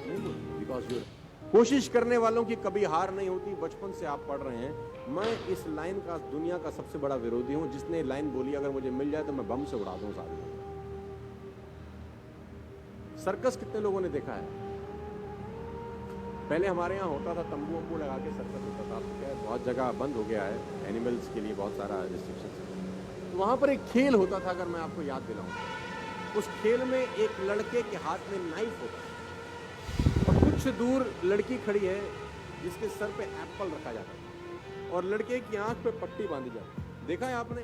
आप नहीं बोलते बिकॉज यूर कोशिश करने वालों की कभी हार नहीं होती। बचपन से आप पढ़ रहे हैं। मैं इस लाइन का दुनिया का सबसे बड़ा विरोधी हूं जिसने लाइन बोली अगर मुझे मिल जाए तो मैं बम से उड़ा दूं सारे। सर्कस कितने लोगों ने देखा है? पहले हमारे यहाँ होता था, तंबू वंबू लगा के सर्कस होता था। अब क्या बहुत जगह बंद हो गया है, एनिमल्स के लिए बहुत सारा रिस्ट्रिक्शन है। तो वहां पर एक खेल होता था, अगर मैं आपको याद दिलाऊं। उस खेल में एक लड़के के हाथ में नाइफ होता है और कुछ दूर लड़की खड़ी है जिसके सर पे एप्पल रखा जाता है और लड़के की आंख पे पट्टी बांधी जाती है। देखा है आपने?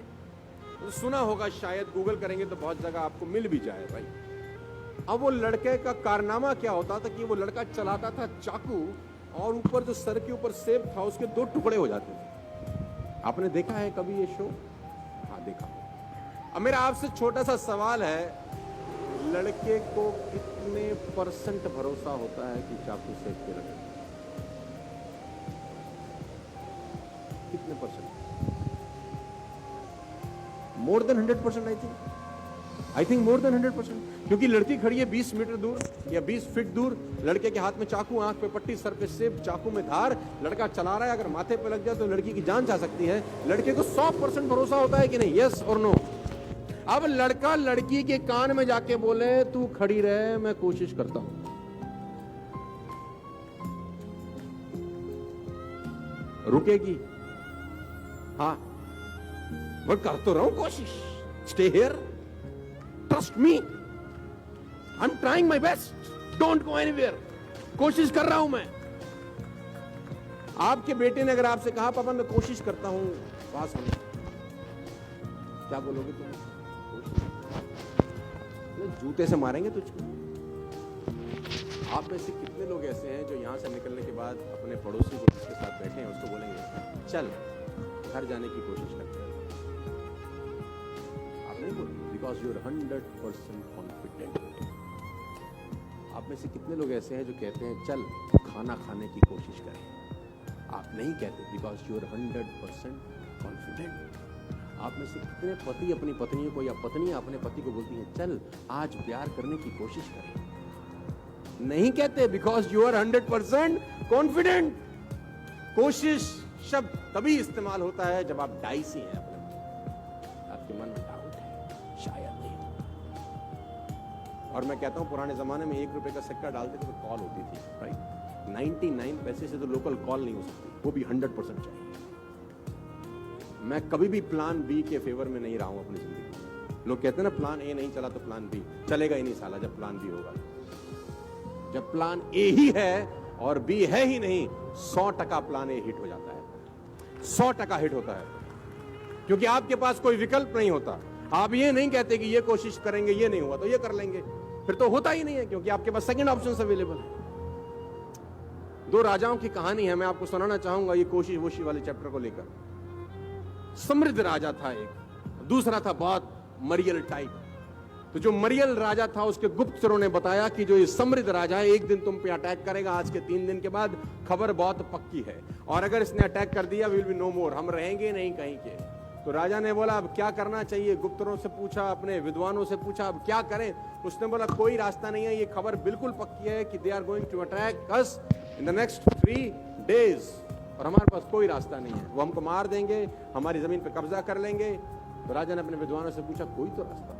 तो सुना होगा शायद, गूगल करेंगे तो बहुत जगह आपको मिल भी जाए भाई। अब वो लड़के का कारनामा क्या होता था कि वो लड़का चलाता था चाकू और ऊपर जो सर के ऊपर सेब था उसके 2 टुकड़े हो जाते थे। आपने देखा है कभी ये शो? हाँ देखा। अब मेरा आपसे छोटा सा सवाल है, लड़के को कितने % भरोसा होता है कि चाकू सेब के रखे? कितने %? More than 100% I think more than 100%। क्योंकि लड़की खड़ी है 20 मीटर दूर या 20 फीट दूर, लड़के के हाथ में चाकू, आंख पे पट्टी, सर पे सेब, चाकू में धार, लड़का चला रहा है। अगर माथे पे लग जाए तो लड़की की जान जा सकती है। लड़के को 100% भरोसा होता है कि नहीं? यस और नो? अब लड़का लड़की के कान में जाके बोले तू खड़ी रहे, मैं कोशिश करता हूं। रुकेगी? हाँ, मैं कर तो रहा हूं कोशिश। Stay here, trust me, I am trying my best, don't go anywhere. कोशिश कर रहा हूं मैं। आपके बेटे ने अगर आपसे कहा पापा मैं कोशिश करता हूं पास होने, क्या बोलोगे तुम? जूते से मारेंगे तुझको। आप में से कितने लोग ऐसे हैं जो यहां से निकलने के बाद अपने पड़ोसी को जिसके साथ बैठे हैं उसको बोलेंगे चल घर जाने की कोशिश करते हैं? आप नहीं बोलेंगे बिकॉज यू आर 100% कॉन्फिडेंट। आप में से कितने लोग ऐसे हैं जो कहते हैं चल खाना खाने की कोशिश करें? आप नहीं कहते बिकॉज यू आर 100% कॉन्फिडेंट। आप में से कितने पति अपनी पत्नियों को या पत्नियां अपने पति को बोलती हैं चल आज प्यार करने की कोशिश करें? नहीं कहते बिकॉज यू आर 100% कॉन्फिडेंट। कोशिश शब्द तभी इस्तेमाल होता है जब आप डाइसी हैं अपने मन। आपके मन में डाउट है, शायद नहीं। और मैं कहता हूं पुराने जमाने में 1 रुपए का सिक्का डालते थे तो कॉल होती थी, राइट? 99 पैसे से तो लोकल कॉल नहीं हो सकती, वो भी 100% चाहिए। मैं कभी भी प्लान बी के फेवर में नहीं रहा हूं अपनी जिंदगी में। लोग कहते हैं ना प्लान ए नहीं चला तो प्लान बी चलेगा ही नहीं साला। जब प्लान बी होगा, जब प्लान ए ही है और बी है ही नहीं, 100% प्लान ए हिट हो जाता है। 100% हिट होता है क्योंकि आपके पास कोई विकल्प नहीं होता। आप ये नहीं कहते कि ये कोशिश करेंगे, ये नहीं हुआ तो ये कर लेंगे, फिर तो होता ही नहीं है क्योंकि आपके पास सेकंड ऑप्शन अवेलेबल है। 2 राजाओं की कहानी है, मैं आपको सुनाना चाहूंगा ये कोशिश वोशी वाले चैप्टर को लेकर। समृद्ध राजा था एक, दूसरा था बहुत मरियल टाइप। तो जो मरियल राजा था उसके गुप्तचरों ने बताया कि जो ये समृद्ध राजा है एक दिन तुम पे अटैक करेगा, आज के 3 दिन के बाद खबर बहुत पक्की है, और अगर इसने अटैक कर दिया विल बी नो मोर, हम रहेंगे नहीं कहीं के। तो राजा ने बोला अब क्या करना चाहिए? गुप्तचरों से पूछा, अपने विद्वानों से पूछा अब क्या करें? उसने बोला कोई रास्ता नहीं है, ये खबर बिल्कुल पक्की है कि they are going to attack us in the next 3 days और हमारे पास कोई रास्ता नहीं है, वो हमको मार देंगे, हमारी जमीन पे कब्जा कर लेंगे। तो राजा ने अपने विद्वानों से पूछा कोई तो रास्ता,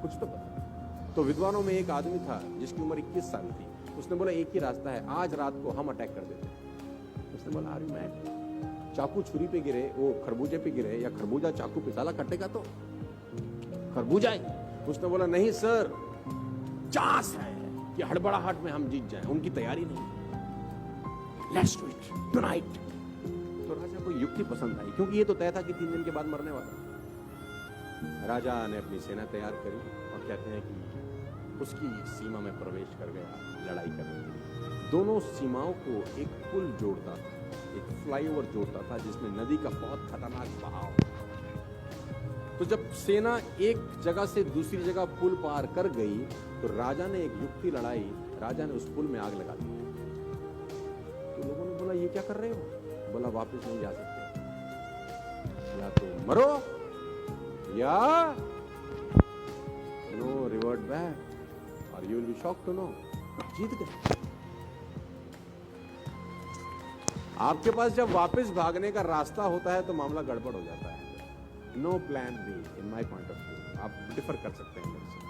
कुछ तो बता। तो विद्वानों में एक आदमी था जिसकी उम्र 21 साल थी। उसने बोला एक ही रास्ता है, आज रात को हम अटैक कर देते हैं। उसने बोला अरे मैं चाकू छुरी पे गिरे, वो खरबूजे पे गिरे या खरबूजा चाकू पे साला कटेगा तो खरबूजा ही। उसने बोला नहीं सर, चांस है कि हड़बड़ाहट में हम जीत जाएं, उनकी तैयारी नहीं, लेट्स डू इट टुनाइट। तो राजा को युक्ति पसंद आई क्योंकि ये तो तय था कि 3 दिन के बाद मरने वाला। राजा ने अपनी सेना तैयार करी और कहते हैं कि उसकी सीमा में प्रवेश कर गया लड़ाई करने के लिए। दोनों सीमाओं को एक पुल जोड़ता था, एक फ्लाईओवर जोड़ता था जिसमें नदी का बहुत खतरनाक बहाव। तो जब सेना एक जगह से दूसरी जगह पुल पार कर गई तो राजा ने एक युक्ति लड़ाई, राजा ने उस पुल में आग लगा दी। तो लोगों ने बोला ये क्या कर रहे हो? बोला वापस नहीं जा सकते, या तो मरो या नो रिवर्ट बैक और you will be shocked to know जीत गए। आपके पास जब वापस भागने का रास्ता होता है तो मामला गड़बड़ हो जाता है. No plan B in my point of view. आप डिफर कर सकते हैं मेरे से.